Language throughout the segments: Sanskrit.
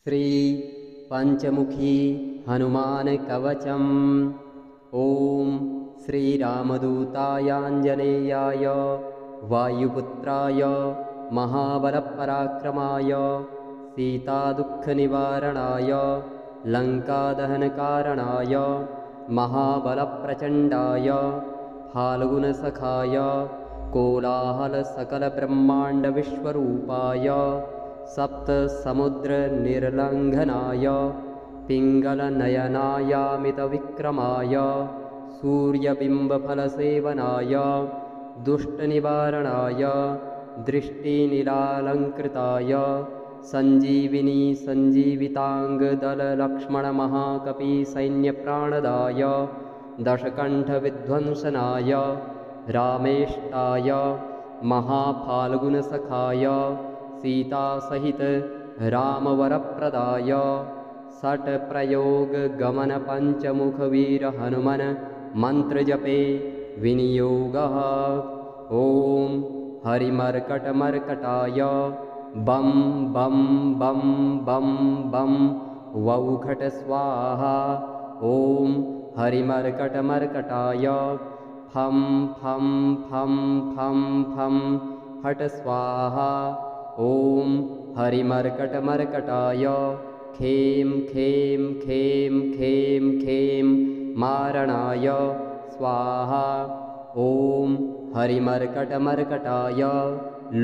श्री पंचमुखी हनुमान कवचम्। ओम श्रीरामदूतायाञ्जनेयाय वायुपुत्राय महाबलपराक्रमाय सीतादुःखनिवारणाय लङ्कादहनकारणाय महाबलप्रचण्डाय फाल्गुनसखाय कोलाहलसकलब्रह्माण्डविश्वरूपाय सप्तसमुद्रनिर्लङ्घनाय पिङ्गलनयनायामितविक्रमाय सूर्यबिम्बफलसेवनाय दुष्टनिवारणाय दृष्टिनिरालङ्कृताय सञ्जीविनी सञ्जीविताङ्गदललक्ष्मणमहाकपिसैन्यप्राणदाय दशकण्ठविध्वंसनाय रामेष्टाय महाफाल्गुनसखाय सीतासहित रामवरप्रदाय षट्प्रयोगगमनपञ्चमुखवीरहनुमन् मन्त्रजपे विनियोगः। ॐ हरिमर्कटमर्कटाय बं बं बं बं बं वौघट स्वाहा। ॐ हरिमर्कटमर्कटाय फं फं फं फं फं फट स्वाहा। ॐ हरिमर्कटमर्कटाय खें खें खें खें खें मारणाय स्वाहा। ॐ हरिमर्कटमर्कटाय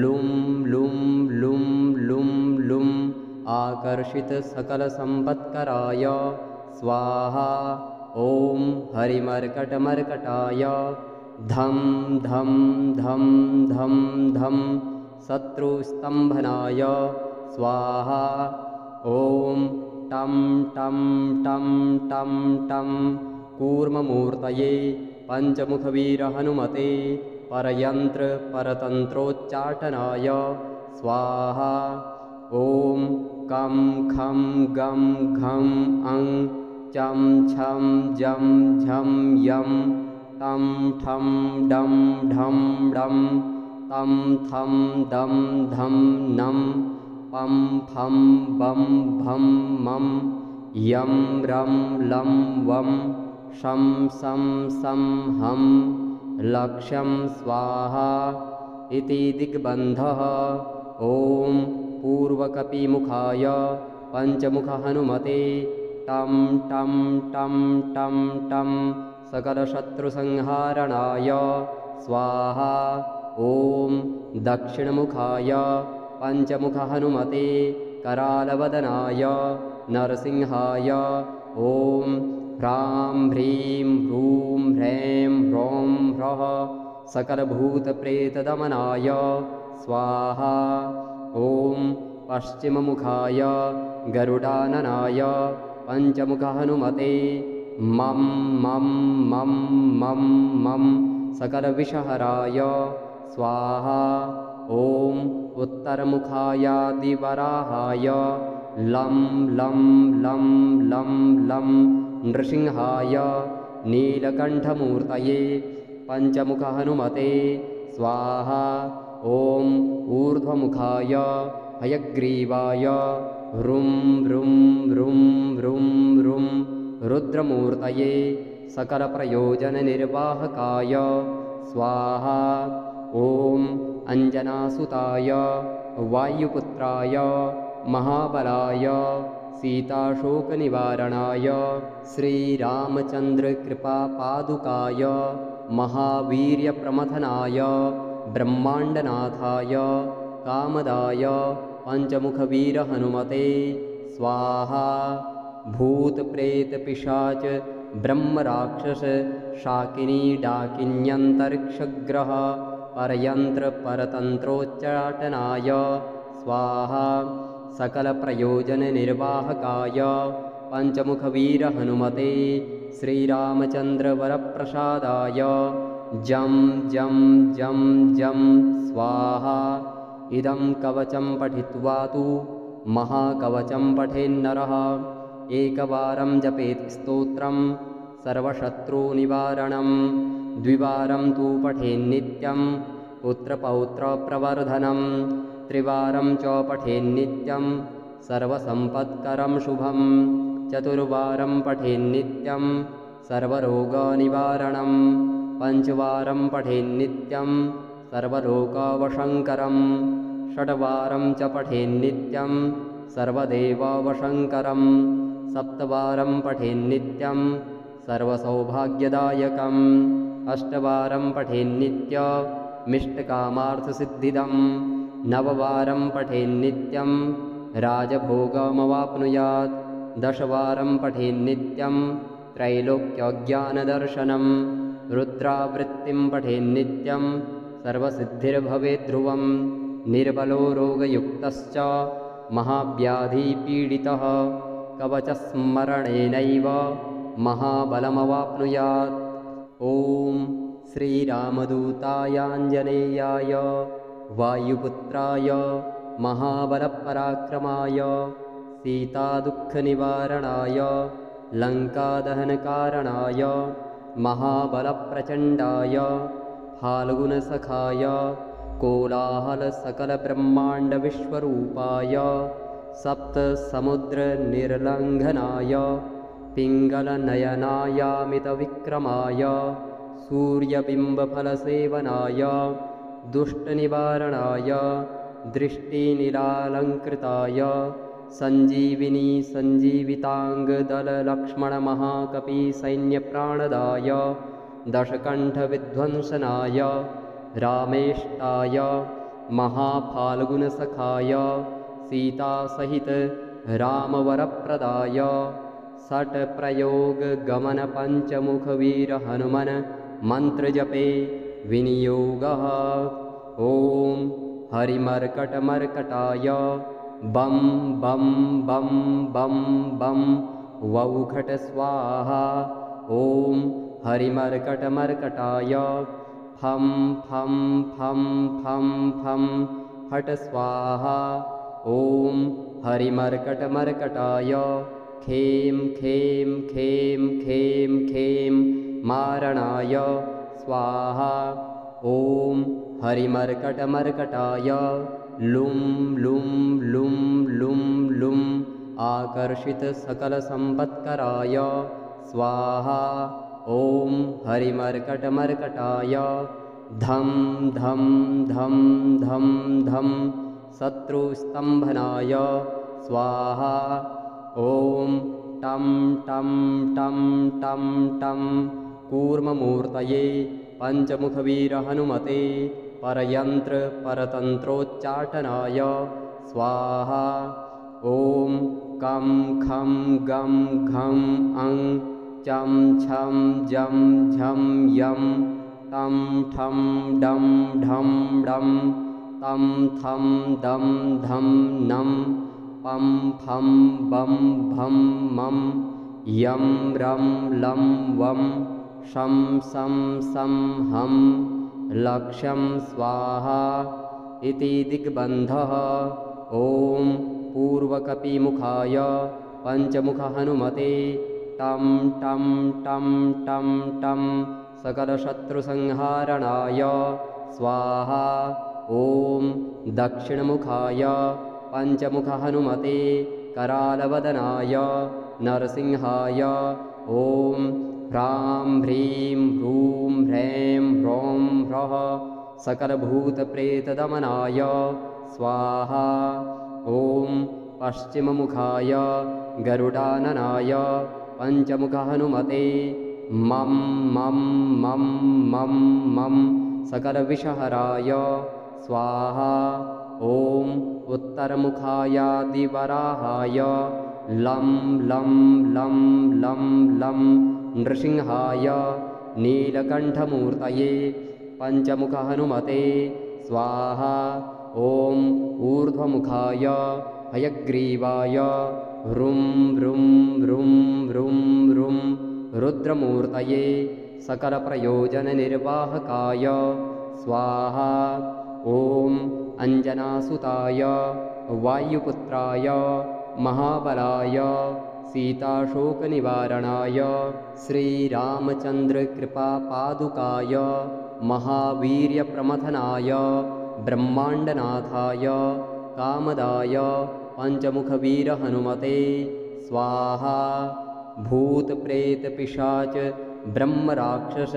लुं लुं लुं लुं लुं आकर्षितसकलसम्पत्कराय स्वाहा। ॐ हरिमर्कटमर्कटाय धं धं धं धं धं शत्रुस्तम्भनाय स्वाहा। ॐ टं टं टं टं टं कूर्ममूर्तये पञ्चमुखवीरहनुमते परयन्त्रपरतन्त्रोच्चाटनाय स्वाहा। ॐ कं खं गं घं अं चं छं जं झं यं तं ठं डं ढं डं तं थं दं धं नं पं फं बं भं मं यं रं लं वं शं सं सं हं लक्ष्यं स्वाहा इति दिग्बन्धः। ॐ पूर्वकपिमुखाय पञ्चमुखहनुमते टं टं टं टं टं सकलशत्रुसंहारणाय स्वाहा। ॐ दक्षिणमुखाय पञ्चमुखहनुमते करालवदनाय नरसिंहाय ॐ ह्रां ह्रीं ह्रूं ह्रैं ह्रौं ह्रः सकलभूतप्रेतदमनाय स्वाहा। ॐ पश्चिममुखाय गरुडाननाय पञ्चमुखहनुमते मं मं मं मं मं सकलविषहराय स्वाहा। ॐ उत्तरमुखायादिवराहाय लं लं लं लं लं नृसिंहाय नीलकण्ठमूर्तये पञ्चमुखहनुमते स्वाहा। ॐ ऊर्ध्वमुखाय हयग्रीवाय ह्रुं ह्रुं ह्रुं ह्रुं ह्रुं रुद्रमूर्तये सकलप्रयोजननिर्वाहकाय स्वाहा। ॐ अञ्जनासुताय वायुपुत्राय महाबलाय सीताशोकनिवारणाय श्रीरामचन्द्रकृपापादुकाय महावीर्यप्रमथनाय ब्रह्माण्डनाथाय कामदाय पञ्चमुखवीरहनुमते स्वाहा। भूतप्रेतपिशाच ब्रह्मराक्षस शाकिनी डाकिन्यन्तरिक्षग्रह परयन्त्रपरतन्त्रोच्चाटनाय स्वाहा। सकलप्रयोजननिर्वाहकाय पञ्चमुखवीरहनुमते श्रीरामचन्द्रवरप्रसादाय जं जं जं जं स्वाहा। इदं कवचं पठित्वा तु महाकवचं पठेन्नरः एकवारं जपेत् स्तोत्रं सर्वशत्रुनिवारणं द्विवारं तु पठेन्नित्यं पुत्रपौत्रप्रवर्धनं त्रिवारं च पठेन्नित्यं सर्वसम्पत्करं शुभं चतुर्वारं पठेन्नित्यं सर्वरोगनिवारणं पञ्चवारं पठेन्नित्यं सर्वलोकवशङ्करं षड्वारं च पठेन्नित्यं सर्वदेववशङ्करं सप्तवारं पठेन्नित्यं सर्वसौभाग्यदायकम् अष्टवारं पठेन्नित्यमिष्टकामार्थसिद्धिदं नववारं पठेन्नित्यं राजभोगमवाप्नुयात् दशवारं पठेन्नित्यं त्रैलोक्यज्ञानदर्शनं रुद्रावृत्तिं पठेन्नित्यं सर्वसिद्धिर्भवेत् ध्रुवं निर्बलो रोगयुक्तश्च महाव्याधिपीडितः कवचस्मरणेनैव महाबलमवाप्नुयात्। ॐ श्रीरामदूतायाञ्जनेयाय वायुपुत्राय महाबलपराक्रमाय सीतादुःखनिवारणाय लङ्कादहनकारणाय महाबलप्रचण्डाय फाल्गुनसखाय कोलाहलसकलब्रह्माण्डविश्वरूपाय सप्तसमुद्रनिर्लङ्घनाय पिङ्गलनयनायामितविक्रमाय सूर्यबिम्बफलसेवनाय दुष्टनिवारणाय दृष्टिनिरालङ्कृताय सञ्जीविनी सञ्जीविताङ्गदललक्ष्मणमहाकपिसैन्यप्राणदाय दशकण्ठविध्वंसनाय रामेष्टाय महाफाल्गुनसखाय सीतासहित रामवरप्रदाय षट्प्रयोगगमनपञ्चमुखवीरहनुमन् मन्त्रजपे विनियोगः। ॐ हरिमर्कटमर्कटाय बं बं बं बं बं वौघट स्वाहा। ॐ हरिमर्कटमर्कटाय फं फं फं फं फं फट स्वाहा। ॐ हरिमर्कटमर्कटाय खें खें खें खें खें मारणाय स्वाहा। ॐ हरिमर्कटमर्कटाय लुं लुं लुं लुं लुं आकर्षितसकलसम्पत्कराय स्वाहा। ॐ हरिमर्कटमर्कटाय धं धं धं धं धं शत्रुस्तम्भनाय स्वाहा। ॐ टं टं टं टं टं कूर्ममूर्तये पञ्चमुखवीरहनुमते परयन्त्रपरतन्त्रोच्चाटनाय स्वाहा। ॐ कं खं गं घं अं चं छं जं झं यं तं ठं डं ढं डं तं थं दं धं नं पं फं बं भं मं यं रं लं वं शं सं सं हं लक्ष्यं स्वाहा इति दिग्बन्धः। ॐ पूर्वकपिमुखाय पञ्चमुखहनुमते टं टं टं टं टं सकलशत्रुसंहारणाय स्वाहा। ॐ दक्षिणमुखाय पञ्चमुखहनुमते करालवदनाय नरसिंहाय ॐ ह्रां ह्रीं ह्रूं ह्रैं ह्रौं ह्रः सकलभूतप्रेतदमनाय स्वाहा। ॐ पश्चिममुखाय गरुडाननाय पञ्चमुखहनुमते मं मं मं मं मं सकलविषहराय स्वाहा। ॐ उत्तरमुखायादिवराहाय लं लं लं लं लं नृसिंहाय नीलकण्ठमूर्तये पञ्चमुखहनुमते स्वाहा। ॐ ऊर्ध्वमुखाय हयग्रीवाय ह्रुं ह्रुं ह्रुं ह्रुं ह्रुं रुद्रमूर्तये सकलप्रयोजननिर्वाहकाय स्वाहा। ॐ अञ्जनासुताय वायुपुत्राय महाबलाय सीताशोकनिवारणाय श्रीरामचन्द्रकृपापादुकाय महावीर्यप्रमथनाय ब्रह्माण्डनाथाय कामदाय पञ्चमुखवीरहनुमते स्वाहा। भूतप्रेतपिशाच ब्रह्मराक्षस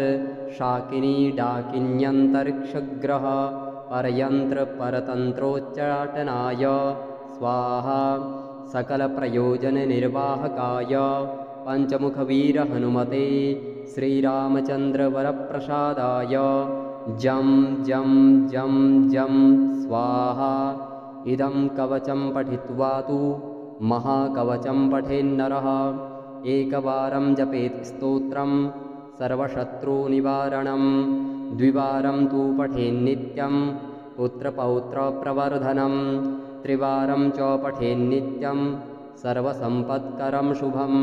शाकिनी डाकिन्यन्तरिक्षग्रह परयन्त्रपरतन्त्रोच्चाटनाय स्वाहा। सकलप्रयोजननिर्वाहकाय पञ्चमुखवीरहनुमते श्रीरामचन्द्रवरप्रसादाय जं जं जं जं स्वाहा। इदं कवचं पठित्वा तु महाकवचं पठेन्नरः एकवारं जपेत् स्तोत्रं सर्वशत्रुनिवारणं द्विवारं तु पठेन्नित्यं पुत्रपौत्रप्रवर्धनं त्रिवारं च पठेन्नित्यं सर्वसम्पत्करं शुभं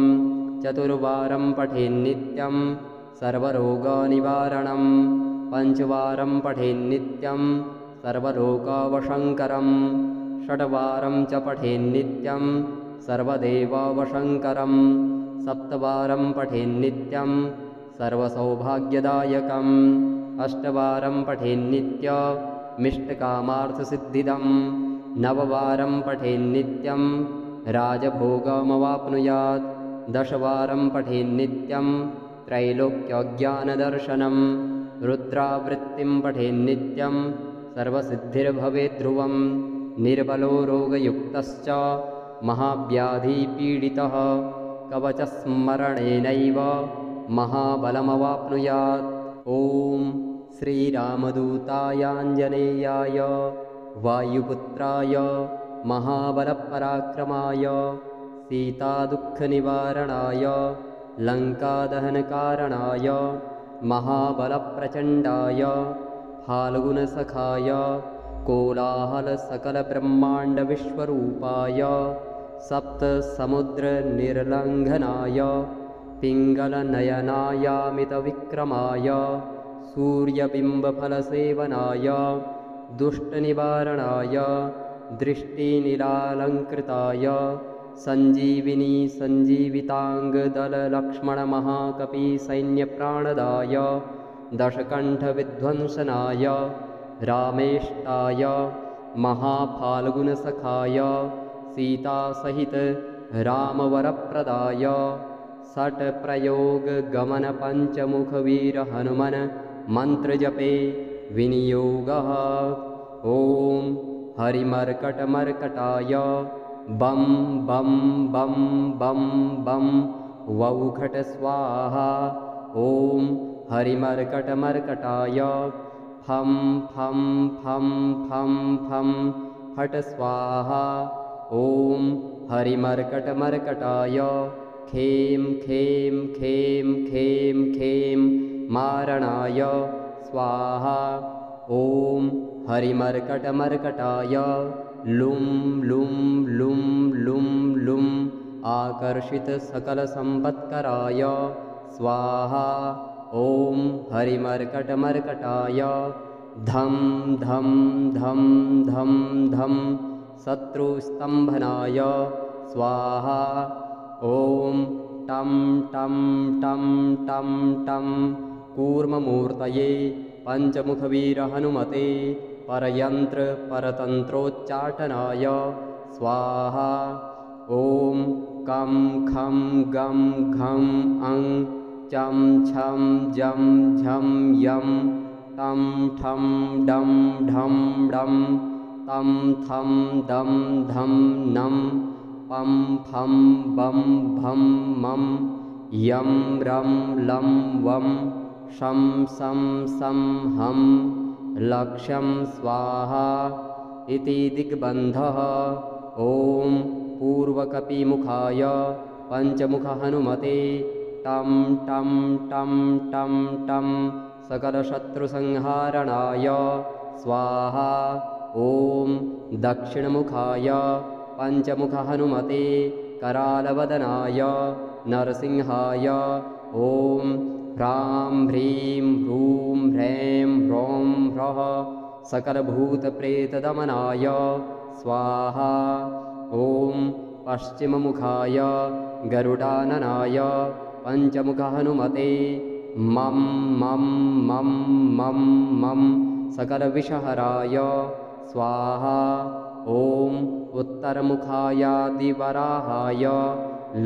चतुर्वारं पठेन्नित्यं सर्वरोगनिवारणं पञ्चवारं पठेन्नित्यं सर्वलोकवशङ्करं षड्वारं च पठेन्नित्यं सर्वदेववशङ्करं सप्तवारं पठेन्नित्यं सर्वसौभाग्यदायकम् अष्टवारं पठेन्नित्यमिष्टकामार्थसिद्धिदं नववारं पठेन्नित्यं राजभोगमवाप्नुयात् दशवारं पठेन्नित्यं त्रैलोक्यज्ञानदर्शनं रुद्रावृत्तिं पठेन्नित्यं सर्वसिद्धिर्भवेत् ध्रुवं निर्बलो रोगयुक्तश्च महाव्याधिपीडितः कवचस्मरणेनैव महाबलमवाप्नुयात्। ॐ श्रीरामदूतायाञ्जनेयाय वायुपुत्राय महाबलपराक्रमाय सीतादुःखनिवारणाय लङ्कादहनकारणाय महाबलप्रचण्डाय फाल्गुनसखाय कोलाहलसकलब्रह्माण्डविश्वरूपाय सप्तसमुद्रनिर्लङ्घनाय पिङ्गलनयनायामितविक्रमाय सूर्यबिम्बफलसेवनाय दुष्टनिवारणाय दृष्टिनिरालङ्कृताय सञ्जीविनी सञ्जीविताङ्गदललक्ष्मणमहाकपिसैन्यप्राणदाय दशकण्ठविध्वंसनाय रामेष्टाय महाफाल्गुनसखाय सीतासहित रामवरप्रदाय षट्प्रयोगगमनपञ्चमुखवीरहनुमन् मन्त्रजपे विनियोगः। ॐ हरिमर्कटमर्कटाय बं बं बं बं बं वौघट स्वाहा। ॐ हरिमर्कटमर्कटाय फं फं फं फं फं फट स्वाहा। ॐ हरिमर्कटमर्कटाय खें खें खें खें खें मारणाय स्वाहा। ॐ हरिमर्कटमर्कटाय लुं लुं लुं लुं लुं आकर्षितसकलसम्पत्कराय स्वाहा। ॐ हरिमर्कटमर्कटाय धं धं धं धं धं शत्रुस्तम्भनाय स्वाहा। ॐ टं टं टं टं टं कूर्ममूर्तये पञ्चमुखवीरहनुमते परयन्त्रपरतन्त्रोच्चाटनाय स्वाहा। ॐ कं खं गं घं अं चं छं जं झं यं तं ठं डं ढं डं तं थं दं धं नं पं फं बं भं मं यं रं लं वं शं सं सं हं लक्ष्यं स्वाहा इति दिग्बन्धः। ॐ पूर्वकपिमुखाय पञ्चमुखहनुमते टं टं टं टं टं सकलशत्रुसंहारणाय स्वाहा। ॐ दक्षिणमुखाय पञ्चमुखहनुमते करालवदनाय नरसिंहाय ॐ ह्रां ह्रीं ह्रूं ह्रैं ह्रौं ह्रः सकलभूतप्रेतदमनाय स्वाहा। ॐ पश्चिममुखाय गरुडाननाय पञ्चमुखहनुमते मं मं मं मं मं सकलविषहराय स्वाहा। ॐ उत्तरमुखायादिवराहाय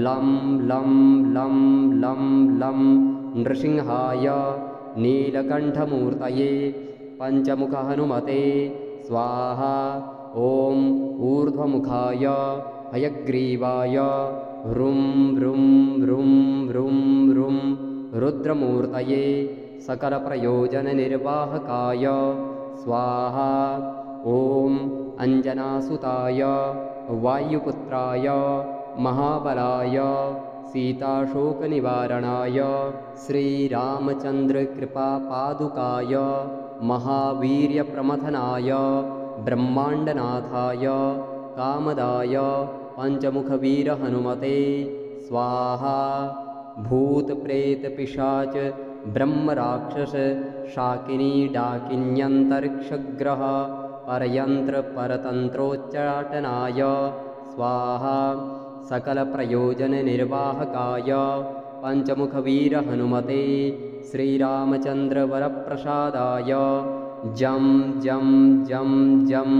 लं लं लं लं लं नृसिंहाय नीलकण्ठमूर्तये पञ्चमुखहनुमते स्वाहा। ॐ ऊर्ध्वमुखाय हयग्रीवाय ह्रुं ह्रुं ह्रुं ह्रुं ह्रुं रुद्रमूर्तये सकलप्रयोजननिर्वाहकाय स्वाहा। ॐ अञ्जनासुताय वायुपुत्राय महाबलाय सीताशोकनिवारणाय श्रीरामचन्द्रकृपापादुकाय महावीर्यप्रमथनाय ब्रह्माण्डनाथाय कामदाय पञ्चमुखवीरहनुमते स्वाहा। भूतप्रेतपिशाच ब्रह्मराक्षस शाकिनी डाकिन्यन्तरिक्षग्रह परयन्त्रपरतन्त्रोच्चाटनाय स्वाहा। सकलप्रयोजननिर्वाहकाय पञ्चमुखवीरहनुमते श्रीरामचन्द्रवरप्रसादाय जं जं जं जं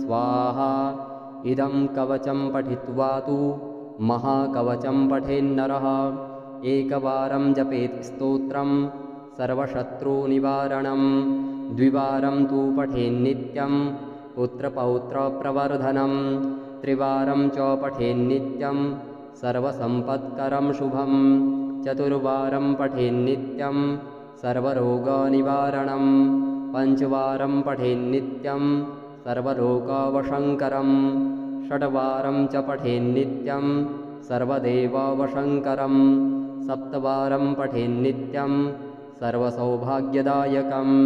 स्वाहा। इदं कवचं पठित्वा तु महाकवचं पठेन्नरः एकवारं जपेत् स्तोत्रं सर्वशत्रुनिवारणं द्विवारं तु पठेन्नित्यं पुत्रपौत्रप्रवर्धनं त्रिवारं च पठेन्नित्यं सर्वसम्पत्करं शुभं चतुर्वारं पठेन्नित्यं सर्वरोगनिवारणं पञ्चवारं पठेन्नित्यं सर्वलोकवशङ्करं षड्वारं च पठेन्नित्यं सर्वदेववशङ्करं सप्तवारं पठेन्नित्यं सर्वसौभाग्यदायकम्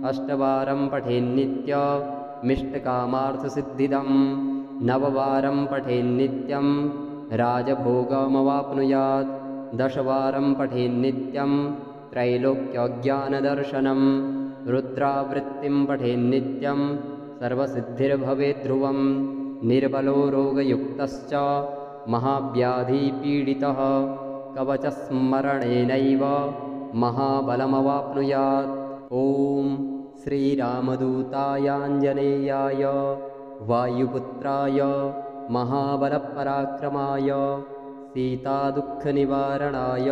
अष्टवारं पठेन्नित्यमिष्टकामार्थसिद्धिदं नववारं पठेन्नित्यं राजभोगमवाप्नुयात् दशवारं पठेन्नित्यं त्रैलोक्यज्ञानदर्शनं रुद्रावृत्तिं पठेन्नित्यं सर्वसिद्धिर्भवेत् ध्रुवं निर्बलो रोगयुक्तश्च महाव्याधिपीडितः कवचस्मरणेनैव महाबलमवाप्नुयात्। ॐ श्रीरामदूतायाञ्जनेयाय वायुपुत्राय महाबलपराक्रमाय सीतादुःखनिवारणाय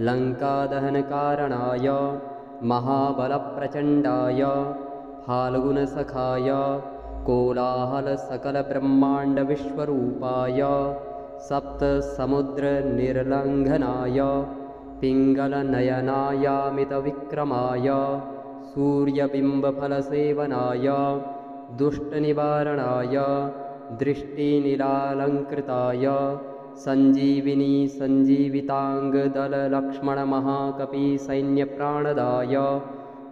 लङ्कादहनकारणाय महाबलप्रचण्डाय फाल्गुनसखाय कोलाहलसकलब्रह्माण्डविश्वरूपाय सप्तसमुद्रनिर्लङ्घनाय पिङ्गलनयनायामितविक्रमाय सूर्यबिम्बफलसेवनाय दुष्टनिवारणाय दृष्टिनिरालङ्कृताय सञ्जीविनी सञ्जीविताङ्गदललक्ष्मणमहाकपिसैन्यप्राणदाय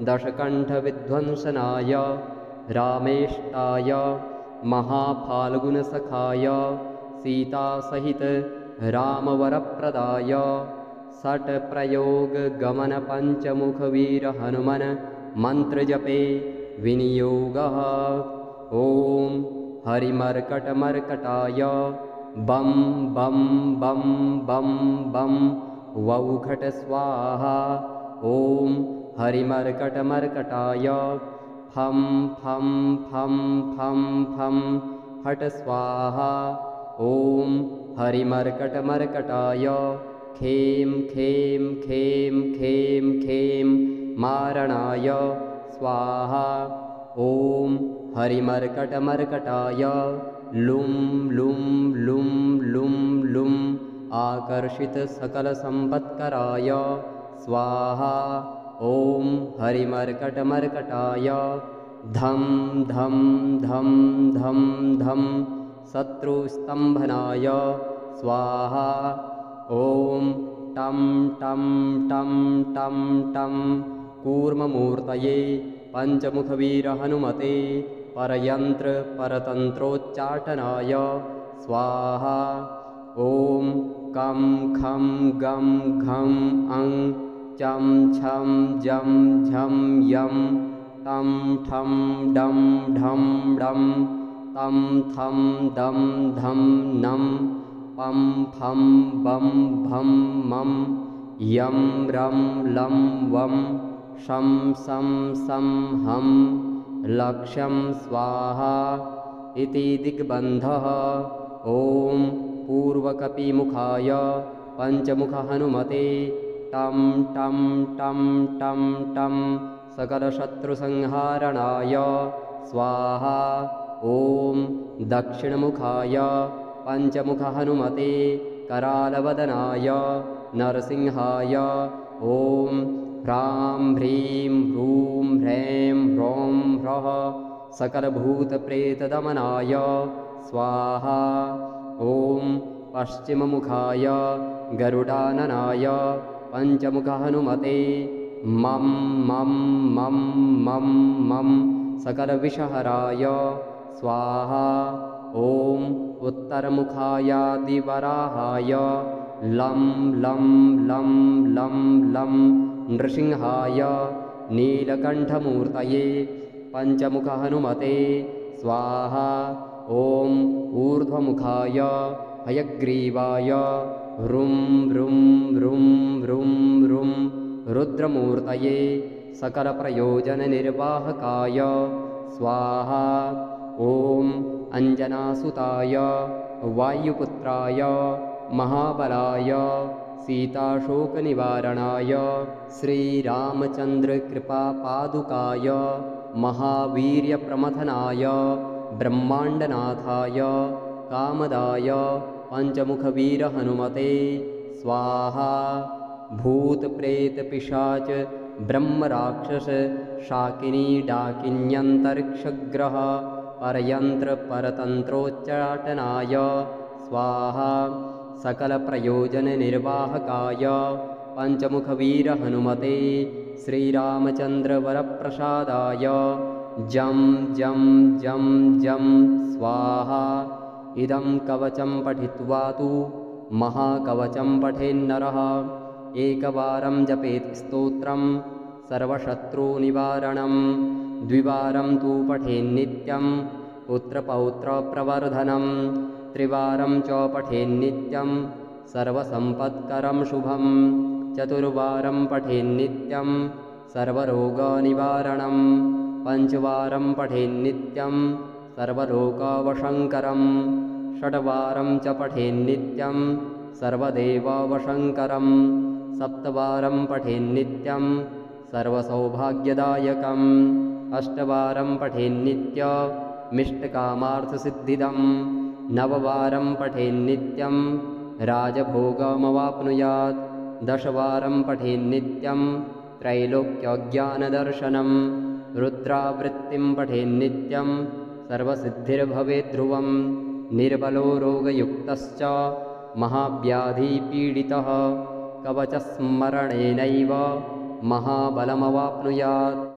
दशकण्ठविध्वंसनाय रामेष्टाय महाफाल्गुनसखाय सीतासहित रामवरप्रदाय षट्प्रयोगगमनपञ्चमुखवीरहनुमन् मन्त्रजपे विनियोगः। ॐ हरिमर्कटमर्कटाय बं बं बं बं बं वौघट स्वाहा। ॐ हरिमर्कटमर्कटाय फं फं फं फं फं फट स्वाहा। ॐ हरिमर्कटमर्कटाय खें खें खें खें खें मारणाय स्वाहा। ॐ हरिमर्कटमर्कटाय लुं लुं लुं लुं लुं आकर्षितसकलसम्पत्कराय स्वाहा। ॐ हरिमर्कटमर्कटाय धं धं धं धं धं शत्रुस्तम्भनाय स्वाहा। ॐ टं टं टं टं टं कूर्ममूर्तये पञ्चमुखवीरहनुमते परयन्त्रपरतन्त्रोच्चाटनाय स्वाहा। ॐ कं खं गं घं अं चं छं जं झं यं तं ठं डं ढं डं तं थं दं धं नं पं फं बं भं मं यं रं लं वं शं सं सं हं लक्ष्यं स्वाहा। इति दिग्बन्धः। ॐ पूर्वकपिमुखाय पञ्चमुखहनुमते टं टं टं टं टं सकलशत्रुसंहारणाय स्वाहा। ॐ दक्षिणमुखाय पञ्चमुखहनुमते करालवदनाय नरसिंहाय ॐ ह्रां ह्रीं ह्रूं ह्रैं ह्रौं ह्रः सकलभूतप्रेतदमनाय स्वाहा। ॐ पश्चिममुखाय गरुडाननाय पञ्चमुखहनुमते मं मं मं मं मं सकलविषहराय स्वाहा। ॐ उत्तरमुखायादिवराहाय लं लं लं लं लं नृसिंहाय नीलकण्ठमूर्तये पञ्चमुखहनुमते स्वाहा। ॐ ऊर्ध्वमुखाय हयग्रीवाय ह्रुं ह्रुं ह्रुं ह्रुं ह्रुं रुद्रमूर्तये सकलप्रयोजननिर्वाहकाय स्वाहा। ॐ अञ्जनासुताय वायुपुत्राय महाबलाय सीताशोकनिवारणाय श्रीरामचन्द्रकृपापादुकाय महावीर्यप्रमथनाय ब्रह्माण्डनाथाय कामदाय पञ्चमुखवीरहनुमते स्वाहा। भूतप्रेतपिशाच ब्रह्मराक्षस शाकिनी डाकिन्यन्तरिक्षग्रह परयन्त्रपरतन्त्रोच्चाटनाय स्वाहा। सकलप्रयोजननिर्वाहकाय पञ्चमुखवीरहनुमते श्रीरामचन्द्रवरप्रसादाय जं जं जं जं स्वाहा। इदं कवचं पठित्वा तु महाकवचं पठेन्नरः एकवारं जपेत् स्तोत्रं सर्वशत्रुनिवारणं द्विवारं तु पठेन्नित्यं पुत्रपौत्रप्रवर्धनं त्रिवारं च पठेन्नित्यं सर्वसम्पत्करं शुभं चतुर्वारं पठेन्नित्यं सर्वरोगनिवारणं पञ्चवारं पठेन्नित्यं सर्वलोकवशङ्करं षड्वारं च पठेन्नित्यं सर्वदेववशङ्करं सप्तवारं पठेन्नित्यं सर्वसौभाग्यदायकम् अष्टवारं पठेन्नित्यमिष्टकामार्थसिद्धिदं नववारं पठेन्नित्यं राजभोगमवाप्नुयात् दशवारं पठेन्नित्यं त्रैलोक्यज्ञानदर्शनं रुद्रावृत्तिं पठेन्नित्यं सर्वसिद्धिर्भवेद्ध्रुवं निर्बलो रोगयुक्तश्च महाव्याधिपीडितः कवचस्मरणेनैव महाबलमवाप्नुयात्।